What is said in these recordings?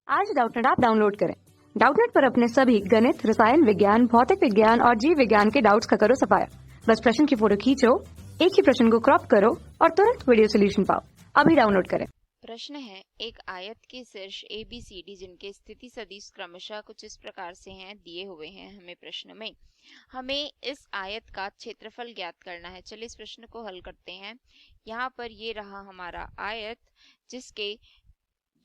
आज Doubtnut app download करें। Doubtnut पर अपने सभी गणित, रसायन विज्ञान, भौतिक विज्ञान और जीव विज्ञान के डाउट्स का करो सफाया। बस प्रश्न की फोटो खींचो, एक ही प्रश्न को क्रॉप करो और तुरंत वीडियो सोल्यूशन पाओ। अभी डाउनलोड करें। प्रश्न है, एक आयत के शीर्ष ABCD जिनके स्थिति सदिश क्रमशः कुछ इस प्रकार से हैं दिए हुए हैं। हमें प्रश्न में हमें इस आयत का क्षेत्रफल ज्ञात करना है। चलिए इस प्रश्न को हल करते हैं। यहाँ पर ये रहा हमारा आयत जिसके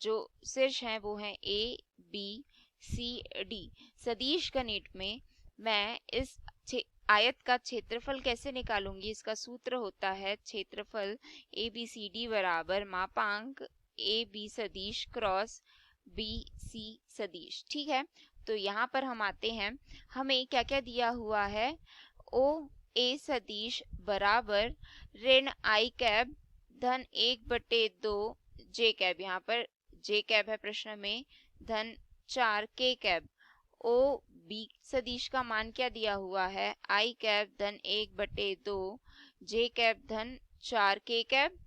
जो शीर्ष हैं वो हैं ABCD। सदिश गणित में मैं इस आयत का क्षेत्रफल कैसे निकालूंगी? इसका सूत्र होता है क्षेत्रफल ABCD बराबर मापांक AB सदिश क्रॉस BC सदिश। ठीक है, तो यहाँ पर हम आते हैं। हमें क्या क्या दिया हुआ है? OA सदिश बराबर ऋण I कैब धन 1/2 J कैब, यहाँ पर J कैब है प्रश्न में, धन 4 K कैब। ओ बी सदिश का मान क्या दिया हुआ है? I कैब धन 1/2 J कैब धन 4 K कैब।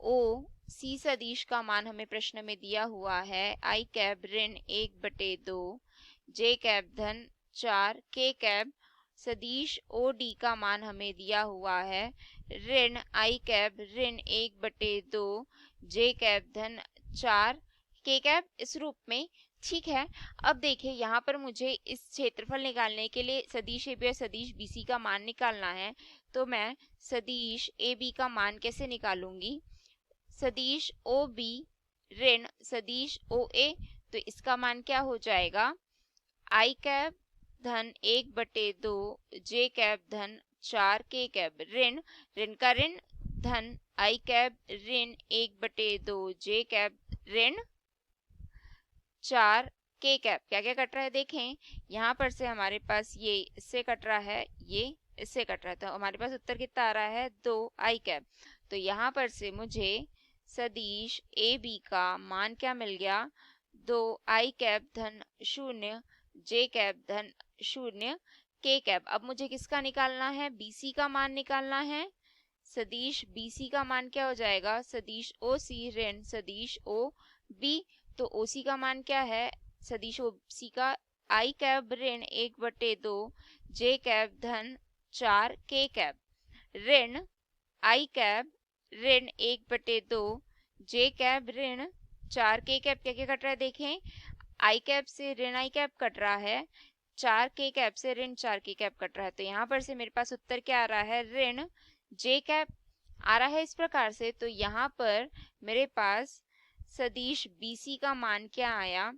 ओ सी सदिश का मान हमें प्रश्न में दिया हुआ है I कैब ऋण 1/2 J कैब धन 4 K कैब। सदिश ओ डी का मान हमें दिया हुआ है ऋण I कैब ऋण 1/2 J कैब धन 4 K कैब, इस रूप में। ठीक है, अब देखिए यहाँ पर मुझे इस क्षेत्रफल निकालने के लिए सदिश AB और सदिश BC का मान निकालना है। तो मैं सदिश AB का मान कैसे निकालूंगी? सदिश OB ऋण सदिश OA, तो इसका मान क्या हो जाएगा? I कैब धन 1/2 J कैब धन 4 K कैब। ऋण ऋण का ऋण धन I कैब ऋण 1/2 J कैब ऋण 4 K कैप। क्या क्या कट रहा है देखें, यहाँ पर से हमारे पास ये इससे कट रहा है, ये इससे कट रहा है, तो हमारे पास उत्तर कितना आ रहा है? 2 I कैप। तो यहाँ पर से मुझे सदिश AB का मान क्या मिल गया? 2 I कैप धन 0 J कैप धन 0 K कैप। अब मुझे किसका निकालना है? BC का मान निकालना है। सदिश BC का मान क्या हो जाएगा? सदिश OC ऋण सदिश OB, तो OC का मान क्या है? सदिश OC का I कैब ऋण 1/2 J कैब धन 4 K कैब। ऋण I कैब ऋण 1/2 J कैब ऋण 4 K कैब। क्या क्या कट रहा है देखें, I कैब से ऋण I कैब कट रहा है, 4 K कैब से ऋण 4 K कैब कट रहा है। तो यहाँ पर से मेरे पास उत्तर क्या आ रहा है? ऋण J कैब आ रहा है इस प्रकार से। तो यहाँ पर मेरे पास सदिश BC का मान क्या आया?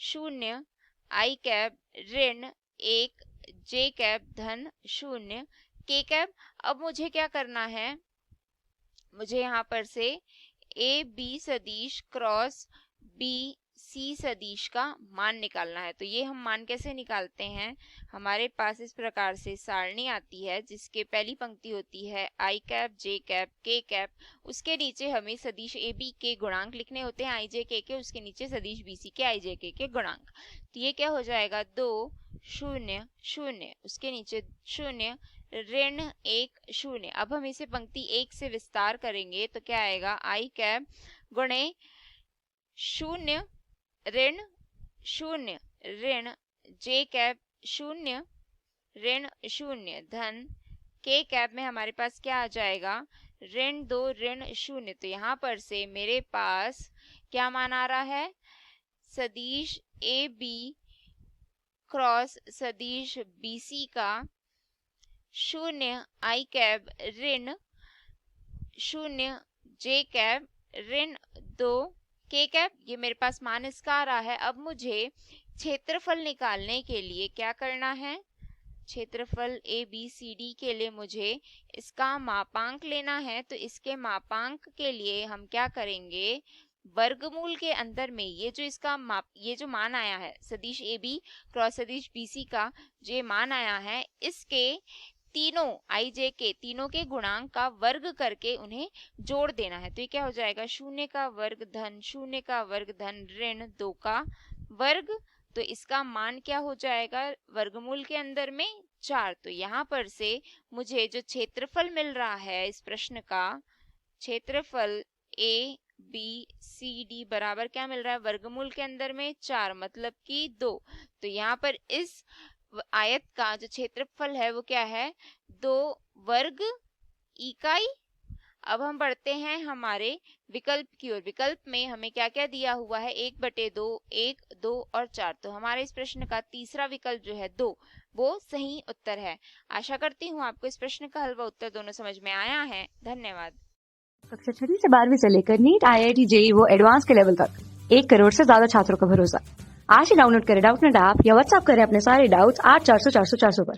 0 I कैब ऋण 1 J कैब धन 0 K कैब। अब मुझे क्या करना है? मुझे यहाँ पर से AB सदिश क्रॉस BC सदिश का मान निकालना है। तो ये हम मान कैसे निकालते हैं? हमारे पास इस प्रकार से सारणी आती है जिसके पहली पंक्ति होती है I cap J cap K cap, उसके नीचे हमें सदिश AB के गुणांक लिखने होते हैं I J K के, उसके नीचे सदिश BC के I J K के गुणांक। तो ये क्या हो जाएगा? 2 0 0, उसके नीचे 0 ऋण 1 0। अब हम इसे पंक्ति 1 से विस्तार करेंगे तो क्या आएगा? I कैप गुणे 0 ऋण 0 ऋण J कैप 0 ऋण 0 धन K कैप में हमारे पास क्या आ जाएगा? ऋण 2 ऋण 0। तो यहाँ पर से मेरे पास क्या मान आ रहा है? सदिश AB क्रॉस सदिश BC का 0 I कैब ऋण 0 J कैब ऋण 2 K कैब, ये मेरे पास मान इसका आ रहा है। अब मुझे क्षेत्रफल निकालने के लिए क्या करना है? क्षेत्रफल ABCD के लिए मुझे इसका मापांक लेना है। तो इसके मापांक के लिए हम क्या करेंगे? वर्गमूल के अंदर में ये जो इसका ये जो मान आया है सदिश AB क्रॉस सदिश BC का जो ये मान आया है, इसके तीनों I J K तीनों के गुणांक का वर्ग करके उन्हें जोड़ देना है। तो ये क्या हो जाएगा? 0 का वर्ग धन 0 का वर्ग धन ऋण 2 का वर्ग। तो इसका मान क्या हो जाएगा वर्गमूल के अंदर में? 4। तो यहाँ पर से मुझे जो क्षेत्रफल मिल रहा है इस प्रश्न का, क्षेत्रफल A बी सी डी बराबर क्या मिल रहा है, वर्गमूल के अंदर में 4 मतलब कि 2। तो यहाँ पर इस आयत का जो क्षेत्रफल है वो क्या है, 2 वर्ग इकाई। अब हम बढ़ते हैं हमारे विकल्प की ओर। विकल्प में हमें क्या क्या दिया हुआ है, 1/2, 1, 2 और 4। तो हमारे इस प्रश्न का तीसरा विकल्प जो है 2 वो सही उत्तर है। आशा करती हूँ आपको इस प्रश्न का हल व उत्तर दोनों समझ में आया है। धन्यवाद। कक्षा 6 से 12वीं से लेकर नीट, IIT, JEE वो एडवांस के लेवल तक 1 करोड़ से ज्यादा छात्रों का भरोसा। आज ही डाउनलोड करें डाउटनेट ऐप या व्हाट्सएप करें अपने सारे डाउट्स 8400 400 400 पर।